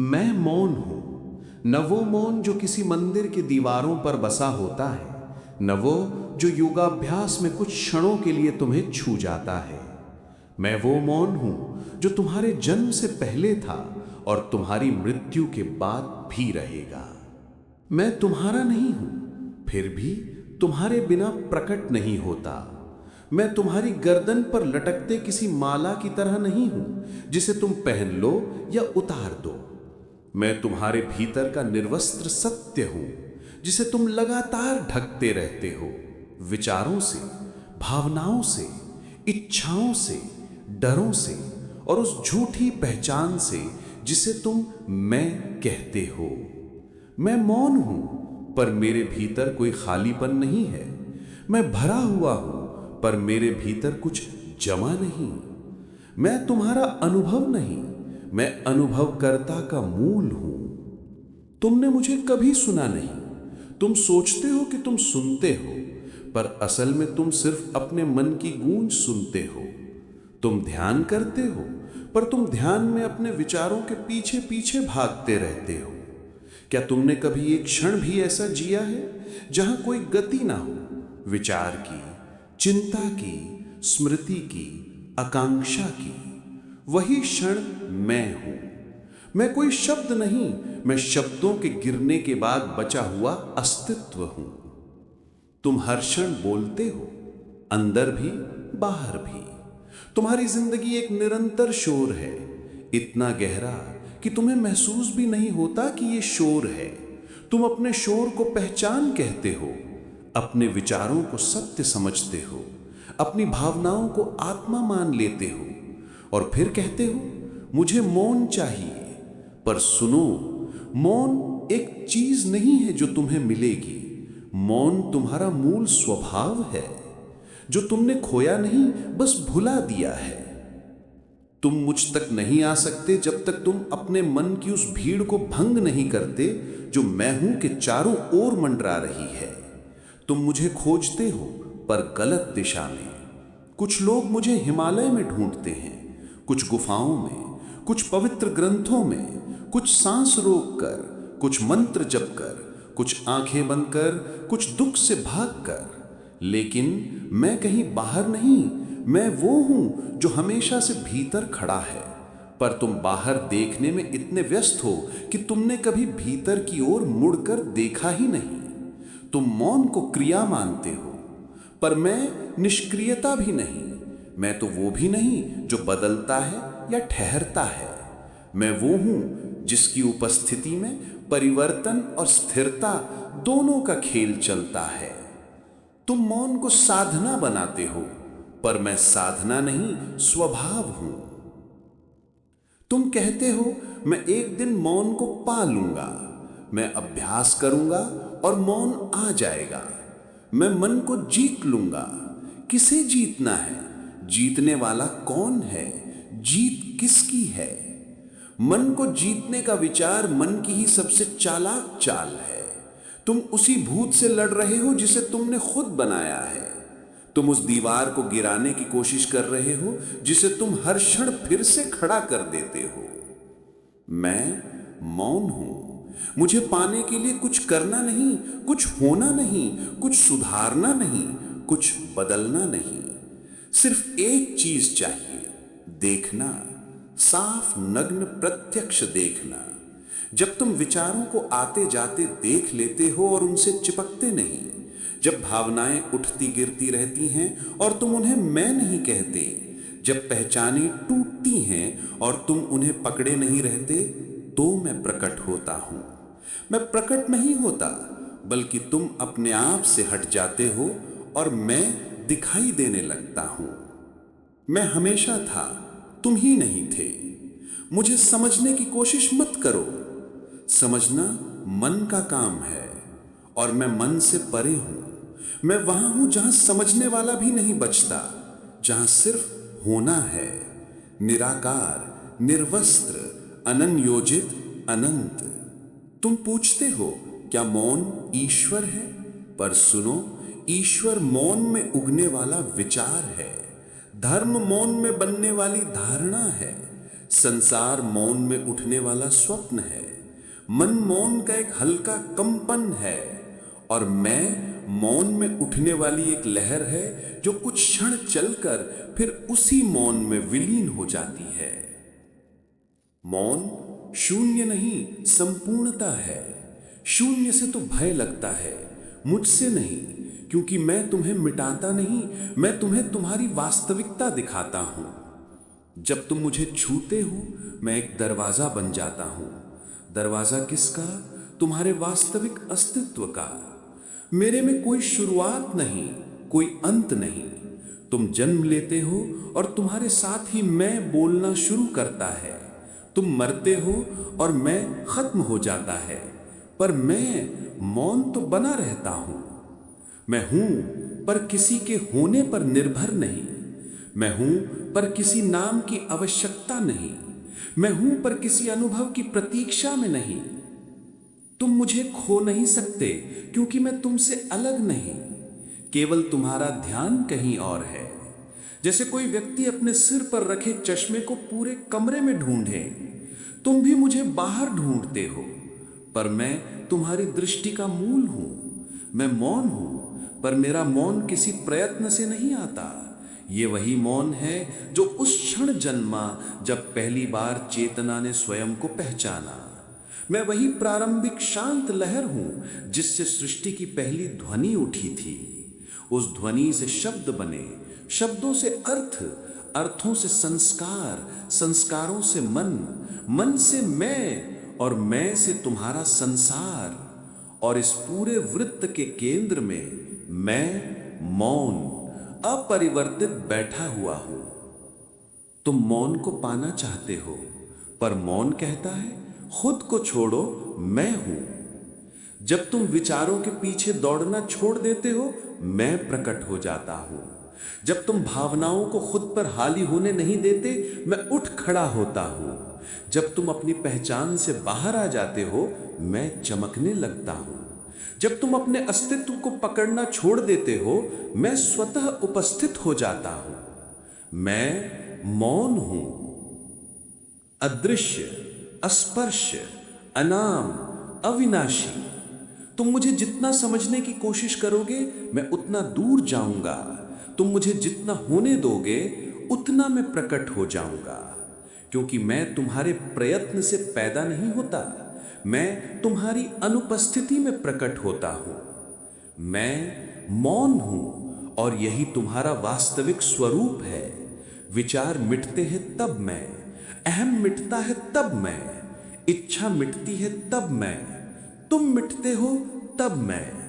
मैं मौन हूं, न वो मौन जो किसी मंदिर की दीवारों पर बसा होता है, न वो जो योगाभ्यास में कुछ क्षणों के लिए तुम्हें छू जाता है। मैं वो मौन हूं जो तुम्हारे जन्म से पहले था और तुम्हारी मृत्यु के बाद भी रहेगा। मैं तुम्हारा नहीं हूं, फिर भी तुम्हारे बिना प्रकट नहीं होता। मैं तुम्हारी गर्दन पर लटकते किसी माला की तरह नहीं हूं जिसे तुम पहन लो या उतार दो। मैं तुम्हारे भीतर का निर्वस्त्र सत्य हूं जिसे तुम लगातार ढकते रहते हो, विचारों से, भावनाओं से, इच्छाओं से, डरों से और उस झूठी पहचान से जिसे तुम मैं कहते हो। मैं मौन हूं, पर मेरे भीतर कोई खालीपन नहीं है। मैं भरा हुआ हूं, पर मेरे भीतर कुछ जमा नहीं। मैं तुम्हारा अनुभव नहीं, मैं अनुभवकर्ता का मूल हूं। तुमने मुझे कभी सुना नहीं। तुम सोचते हो कि तुम सुनते हो, पर असल में तुम सिर्फ अपने मन की गूंज सुनते हो। तुम ध्यान करते हो, पर तुम ध्यान में अपने विचारों के पीछे पीछे भागते रहते हो। क्या तुमने कभी एक क्षण भी ऐसा जिया है जहां कोई गति ना हो, विचार की, चिंता की, स्मृति की, आकांक्षा की? वही क्षण मैं हूं। मैं कोई शब्द नहीं, मैं शब्दों के गिरने के बाद बचा हुआ अस्तित्व हूं। तुम हर क्षण बोलते हो, अंदर भी, बाहर भी। तुम्हारी जिंदगी एक निरंतर शोर है, इतना गहरा कि तुम्हें महसूस भी नहीं होता कि ये शोर है। तुम अपने शोर को पहचान कहते हो, अपने विचारों को सत्य समझते हो, अपनी भावनाओं को आत्मा मान लेते हो और फिर कहते हो मुझे मौन चाहिए। पर सुनो, मौन एक चीज नहीं है जो तुम्हें मिलेगी। मौन तुम्हारा मूल स्वभाव है, जो तुमने खोया नहीं, बस भुला दिया है। तुम मुझ तक नहीं आ सकते जब तक तुम अपने मन की उस भीड़ को भंग नहीं करते जो मैं हूं के चारों ओर मंडरा रही है। तुम मुझे खोजते हो, पर गलत दिशा में। कुछ लोग मुझे हिमालय में ढूंढते हैं, कुछ गुफाओं में, कुछ पवित्र ग्रंथों में, कुछ सांस रोक कर, कुछ मंत्र जप कर, कुछ आंखें बंद कर, कुछ दुख से भाग कर। लेकिन मैं कहीं बाहर नहीं, मैं वो हूं जो हमेशा से भीतर खड़ा है। पर तुम बाहर देखने में इतने व्यस्त हो कि तुमने कभी भीतर की ओर मुड़कर देखा ही नहीं। तुम मौन को क्रिया मानते हो, पर मैं निष्क्रियता भी नहीं। मैं तो वो भी नहीं जो बदलता है या ठहरता है। मैं वो हूं जिसकी उपस्थिति में परिवर्तन और स्थिरता दोनों का खेल चलता है। तुम मौन को साधना बनाते हो, पर मैं साधना नहीं, स्वभाव हूं। तुम कहते हो मैं एक दिन मौन को पा लूंगा, मैं अभ्यास करूंगा और मौन आ जाएगा। मैं मन को जीत लूंगा। किसे जीतना है? जीतने वाला कौन है? जीत किसकी है? मन को जीतने का विचार मन की ही सबसे चालाक चाल है। तुम उसी भूत से लड़ रहे हो जिसे तुमने खुद बनाया है। तुम उस दीवार को गिराने की कोशिश कर रहे हो जिसे तुम हर क्षण फिर से खड़ा कर देते हो। मैं मौन हूं। मुझे पाने के लिए कुछ करना नहीं, कुछ होना नहीं, कुछ सुधारना नहीं, कुछ बदलना नहीं। सिर्फ एक चीज चाहिए, देखना, साफ नग्न प्रत्यक्ष देखना। जब तुम विचारों को आते जाते देख लेते हो और उनसे चिपकते नहीं, जब भावनाएं उठती गिरती रहती हैं और तुम उन्हें मैं नहीं कहते, जब पहचानें टूटती हैं और तुम उन्हें पकड़े नहीं रहते, तो मैं प्रकट होता हूं। मैं प्रकट नहीं होता, बल्कि तुम अपने आप से हट जाते हो और मैं दिखाई देने लगता हूं। मैं हमेशा था, तुम ही नहीं थे। मुझे समझने की कोशिश मत करो। समझना मन का काम है और मैं मन से परे हूं। मैं वहां हूं जहां समझने वाला भी नहीं बचता, जहां सिर्फ होना है। निराकार, निर्वस्त्र, अनन्योजित, अनंत। तुम पूछते हो क्या मौन ईश्वर है? पर सुनो, ईश्वर मौन में उगने वाला विचार है। धर्म मौन में बनने वाली धारणा है। संसार मौन में उठने वाला स्वप्न है। मन मौन का एक हल्का कंपन है और मैं मौन में उठने वाली एक लहर है जो कुछ क्षण चलकर फिर उसी मौन में विलीन हो जाती है। मौन शून्य नहीं, संपूर्णता है। शून्य से तो भय लगता है, मुझसे नहीं, क्योंकि मैं तुम्हें मिटाता नहीं, मैं तुम्हें तुम्हारी वास्तविकता दिखाता हूं। जब तुम मुझे छूते हो मैं एक दरवाजा बन जाता हूं। दरवाजा किसका? तुम्हारे वास्तविक अस्तित्व का। मेरे में कोई शुरुआत नहीं, कोई अंत नहीं। तुम जन्म लेते हो और तुम्हारे साथ ही मैं बोलना शुरू करता है। तुम मरते हो और मैं खत्म हो जाता है, पर मैं मौन तो बना रहता हूं। मैं हूं पर किसी के होने पर निर्भर नहीं। मैं हूं पर किसी नाम की आवश्यकता नहीं। मैं हूं पर किसी अनुभव की प्रतीक्षा में नहीं। तुम मुझे खो नहीं सकते क्योंकि मैं तुमसे अलग नहीं। केवल तुम्हारा ध्यान कहीं और है। जैसे कोई व्यक्ति अपने सिर पर रखे चश्मे को पूरे कमरे में ढूंढे, तुम भी मुझे बाहर ढूंढते हो, पर मैं तुम्हारी दृष्टि का मूल हूं। मैं मौन हूं, पर मेरा मौन किसी प्रयत्न से नहीं आता। ये वही मौन है जो उस क्षण जन्मा जब पहली बार चेतना ने स्वयं को पहचाना। मैं वही प्रारंभिक शांत लहर हूं जिससे सृष्टि की पहली ध्वनि उठी थी। उस ध्वनि से शब्द बने, शब्दों से अर्थ, अर्थों से संस्कार, संस्कारों से मन, मन से मैं और मैं से तुम्हारा संसार। और इस पूरे वृत्त के केंद्र में मैं मौन अपरिवर्तित बैठा हुआ हूं। तुम मौन को पाना चाहते हो, पर मौन कहता है खुद को छोड़ो, मैं हूं। जब तुम विचारों के पीछे दौड़ना छोड़ देते हो, मैं प्रकट हो जाता हूं। जब तुम भावनाओं को खुद पर हावी होने नहीं देते, मैं उठ खड़ा होता हूं। जब तुम अपनी पहचान से बाहर आ जाते हो, मैं चमकने लगता हूं। जब तुम अपने अस्तित्व को पकड़ना छोड़ देते हो, मैं स्वतः उपस्थित हो जाता हूं। मैं मौन हूं, अदृश्य, अस्पर्श, अनाम, अविनाशी। तुम मुझे जितना समझने की कोशिश करोगे, मैं उतना दूर जाऊंगा। तुम मुझे जितना होने दोगे, उतना मैं प्रकट हो जाऊंगा। क्योंकि मैं तुम्हारे प्रयत्न से पैदा नहीं होता, मैं तुम्हारी अनुपस्थिति में प्रकट होता हूं। मैं मौन हूं और यही तुम्हारा वास्तविक स्वरूप है। विचार मिटते हैं तब मैं, अहम मिटता है तब मैं, इच्छा मिटती है तब मैं, तुम मिटते हो तब मैं।